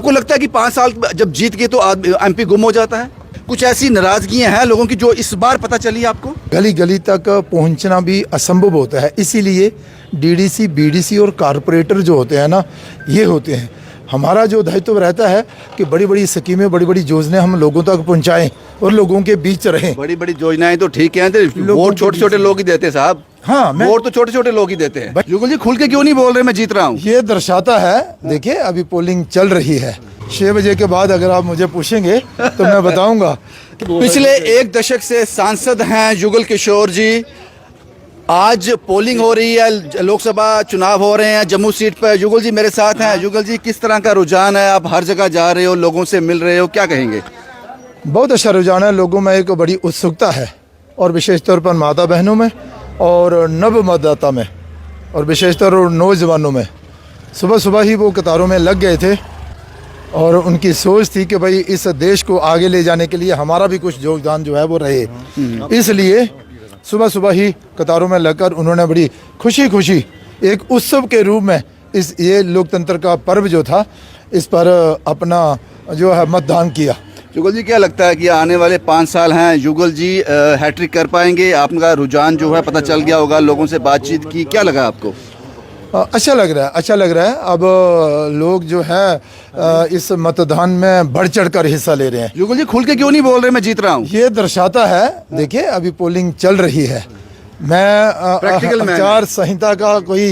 आपको लगता है कि 5 साल जब जीत गए तो एमपी गुम हो जाता है? कुछ ऐसी नाराजगियां हैं लोगों की जो इस बार पता चली आपको? गली गली तक पहुंचना भी असंभव होता है, इसीलिए डीडीसी, बीडीसी और कारपोरेटर जो होते हैं ना, ये होते हैं। हमारा जो दायित्व रहता है कि बड़ी बड़ी स्कीमें, बड़ी बड़ी योजनाएं हम लोगों तक पहुंचाएं और लोगों के बीच रहें। बड़ी बड़ी योजनाएं तो ठीक है, वोट छोटे छोटे लोग ही देते हैं साहब। हाँ, वोट तो छोटे छोटे लोग ही देते हैं। युगल जी खुल के क्यों नहीं बोल रहे मैं जीत रहा हूँ? ये दर्शाता है, देखिए अभी पोलिंग चल रही है, 6 बजे के बाद अगर आप मुझे पूछेंगे तो मैं बताऊंगा। पिछले 1 दशक से सांसद हैं युगल किशोर जी। आज पोलिंग हो रही है, लोकसभा चुनाव हो रहे हैं जम्मू सीट पर। युगल जी मेरे साथ हैं। युगल जी, किस तरह का रुझान है? आप हर जगह जा रहे हो, लोगों से मिल रहे हो, क्या कहेंगे? बहुत अच्छा रुझान है, लोगों में एक बड़ी उत्सुकता है, और विशेष तौर पर माता बहनों में और नव मतदाता में और विशेषतर नौजवानों में। सुबह सुबह ही वो कतारों में लग गए थे और उनकी सोच थी कि भाई इस देश को आगे ले जाने के लिए हमारा भी कुछ योगदान जो है वो रहे। इसलिए सुबह सुबह ही कतारों में लगकर उन्होंने बड़ी खुशी खुशी एक उत्सव के रूप में ये लोकतंत्र का पर्व जो था, इस पर अपना जो है मतदान किया। युगल जी, क्या लगता है कि आने वाले 5 साल हैं, युगल जी हैट्रिक कर पाएंगे? आपका रुझान जो है पता चल गया होगा, लोगों से बातचीत की, क्या लगा आपको? अच्छा लग रहा है, अच्छा लग रहा है। अब लोग जो है इस मतदान में बढ़ चढ़ कर हिस्सा ले रहे हैं। युगल जी खुल के क्यों नहीं बोल रहे मैं जीत रहा हूँ? ये दर्शाता है, देखिए अभी पोलिंग चल रही है। मैं आचार संहिता का कोई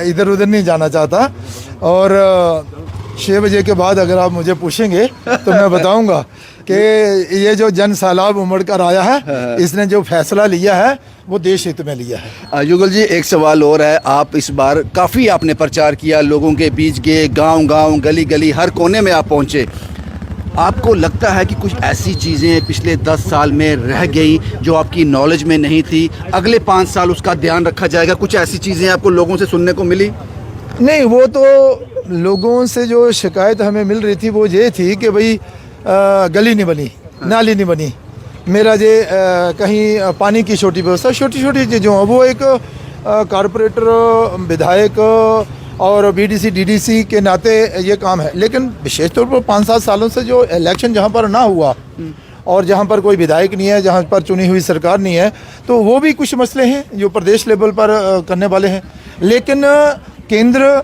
इधर उधर नहीं जाना चाहता, और 6 बजे के बाद अगर आप मुझे पूछेंगे तो मैं बताऊंगा कि ये जो जन सैलाब उमड़ कर आया है, इसने जो फैसला लिया है वो देश हित में लिया है। युगल जी, एक सवाल और है। आप इस बार काफ़ी आपने प्रचार किया, लोगों के बीच गए, गांव गांव, गली गली, हर कोने में आप पहुंचे। आपको लगता है कि कुछ ऐसी चीज़ें पिछले 10 साल में रह गई जो आपकी नॉलेज में नहीं थी, अगले 5 साल उसका ध्यान रखा जाएगा? कुछ ऐसी चीज़ें आपको लोगों से सुनने को मिली? नहीं, वो तो लोगों से जो शिकायत हमें मिल रही थी वो ये थी कि भाई गली नहीं बनी, नाली नहीं बनी, मेरा जे कहीं पानी की छोटी व्यवस्था, छोटी छोटी चीज़ों, वो एक कारपोरेटर, विधायक और बीडीसी डीडीसी के नाते ये काम है। लेकिन विशेष तौर पर 5-7 सालों से जो इलेक्शन जहाँ पर ना हुआ और जहाँ पर कोई विधायक नहीं है, जहाँ पर चुनी हुई सरकार नहीं है, तो वो भी कुछ मसले हैं जो प्रदेश लेवल पर करने वाले हैं। लेकिन केंद्र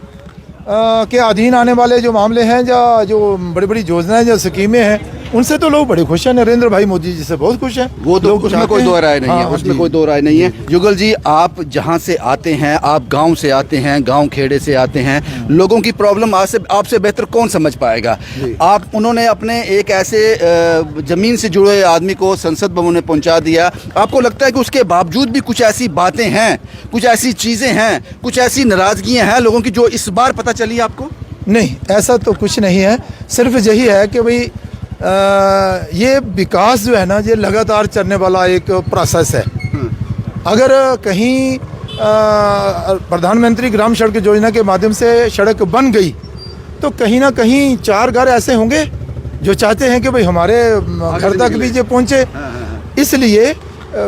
के अधीन आने वाले जो मामले हैं, या जो बड़ी बड़ी योजनाएं, जो स्कीमें हैं, उनसे तो लोग बड़े खुश हैं। नरेंद्र भाई मोदी जी से बहुत खुश हैं। वो तो उसमें कोई दो राय नहीं है, उसमें कोई दो राय नहीं है। युगल जी, आप जहाँ से आते हैं, आप गांव से आते हैं, गांव खेड़े से आते हैं, लोगों की प्रॉब्लम आपसे बेहतर कौन समझ पाएगा? उन्होंने अपने एक ऐसे ज़मीन से जुड़े आदमी को संसद भवन में पहुँचा दिया। आपको लगता है कि उसके बावजूद भी कुछ ऐसी बातें हैं, कुछ ऐसी चीज़ें हैं, कुछ ऐसी नाराज़गियाँ हैं लोगों की जो इस बार पता चली आपको? नहीं, ऐसा तो कुछ नहीं है। सिर्फ यही है कि भाई ये विकास जो है ना, ये लगातार चलने वाला एक प्रोसेस है। अगर कहीं प्रधानमंत्री ग्राम सड़क योजना के माध्यम से सड़क बन गई तो कहीं ना कहीं 4 घर ऐसे होंगे जो चाहते हैं कि भाई हमारे घर तक भी ये पहुँचे। इसलिए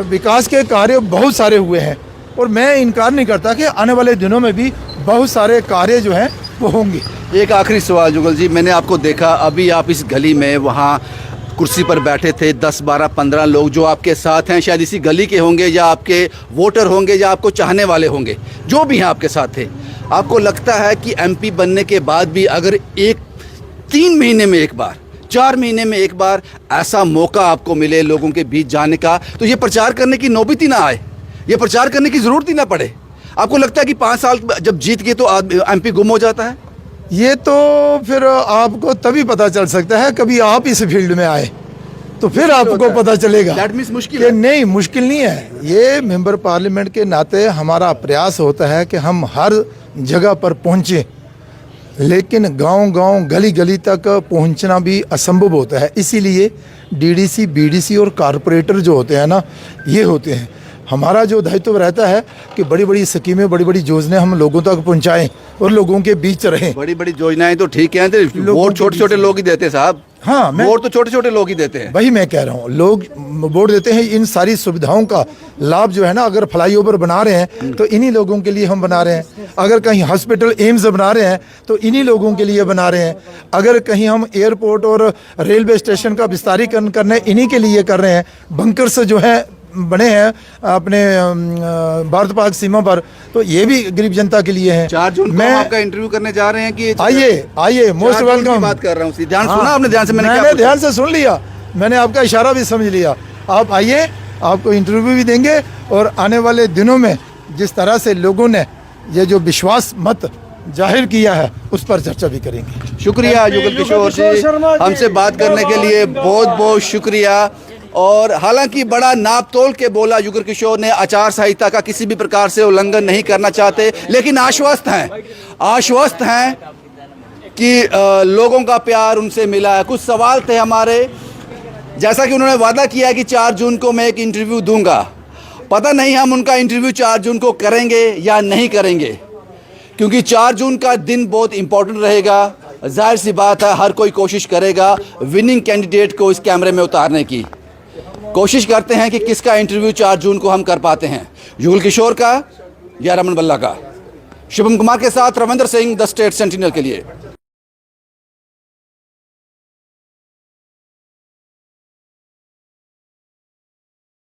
विकास के कार्य बहुत सारे हुए हैं, और मैं इनकार नहीं करता कि आने वाले दिनों में भी बहुत सारे कार्य जो हैं वो होंगे। एक आखिरी सवाल युगल जी, मैंने आपको देखा, अभी आप इस गली में वहाँ कुर्सी पर बैठे थे, 10, 12, 15 लोग जो आपके साथ हैं, शायद इसी गली के होंगे, या आपके वोटर होंगे, या आपको चाहने वाले होंगे, जो भी हैं आपके साथ थे। आपको लगता है कि एमपी बनने के बाद भी अगर 3 महीने में एक बार, 4 महीने में एक बार ऐसा मौका आपको मिले लोगों के बीच जाने का, तो ये प्रचार करने की नौबत ही ना आए, ये प्रचार करने की ज़रूरत ही ना पड़े? आपको लगता है कि 5 साल जब जीत गए तो एमपी गुम हो जाता है? ये तो फिर आपको तभी पता चल सकता है, कभी आप इस फील्ड में आए तो फिर आपको पता चलेगा। That means मुश्किल है? है? नहीं, मुश्किल नहीं है। ये मेंबर पार्लियामेंट के नाते हमारा प्रयास होता है कि हम हर जगह पर पहुँचें, लेकिन गांव गांव, गली गली तक पहुँचना भी असंभव होता है। इसीलिए डीडीसी, बीडीसी और कारपोरेटर जो होते हैं ना, ये होते हैं। हमारा जो दायित्व रहता है कि बड़ी बड़ी स्कीमें, बड़ी बड़ी योजनाएं हम लोगों तक पहुंचाएं और लोगों के बीच रहें। बड़ी बड़ी योजनाएं तो ठीक है, वोट छोटे छोटे लोग ही देते साहब। हाँ, मैं वोट तो छोटे छोटे लोग ही देते हैं। वही मैं कह रहा हूँ, लोग वोट देते हैं। इन सारी सुविधाओं का लाभ जो है ना, अगर फ्लाईओवर बना रहे हैं तो इन्हीं लोगों के लिए हम बना रहे हैं। अगर कहीं हॉस्पिटल एम्स बना रहे हैं तो इन्हीं लोगों के लिए बना रहे हैं। अगर कहीं हम एयरपोर्ट और रेलवे स्टेशन का विस्तारीकरण करने इन्हीं के लिए कर रहे हैं। बंकर्स जो है बने हैं अपने भारत पाक सीमा पर, तो ये भी गरीब जनता के लिए हैं। 4 जून को हम आपका इंटरव्यू करने जा रहे हैं कि आइए मोस्ट 4 जून की वेलकम। बात कर रहा हूँ। ध्यान सुना आपने? ध्यान से मैंने क्या ध्यान से सुन लिया, मैंने आपका इशारा भी समझ लिया। आप आइए, आपको इंटरव्यू भी देंगे और आने वाले दिनों में जिस तरह से लोगों ने ये जो विश्वास मत जाहिर किया है उस पर चर्चा भी करेंगे। शुक्रिया युगल किशोर जी, हमसे बात करने के लिए बहुत बहुत शुक्रिया। और हालांकि बड़ा नाप तोल के बोला युगल किशोर ने, आचार संहिता का किसी भी प्रकार से उल्लंघन नहीं करना चाहते, लेकिन आश्वस्त हैं कि लोगों का प्यार उनसे मिला है। कुछ सवाल थे हमारे, जैसा कि उन्होंने वादा किया है कि 4 जून को मैं एक इंटरव्यू दूंगा। पता नहीं हम उनका इंटरव्यू 4 जून को करेंगे या नहीं करेंगे, क्योंकि 4 जून का दिन बहुत इंपॉर्टेंट रहेगा। जाहिर सी बात है, हर कोई कोशिश करेगा विनिंग कैंडिडेट को इस कैमरे में उतारने की। कोशिश करते हैं कि किसका इंटरव्यू 4 जून को हम कर पाते हैं, युगल किशोर का या रमन बल्ला का। शुभम कुमार के साथ Ravindra Singh, the state sentinel के लिए।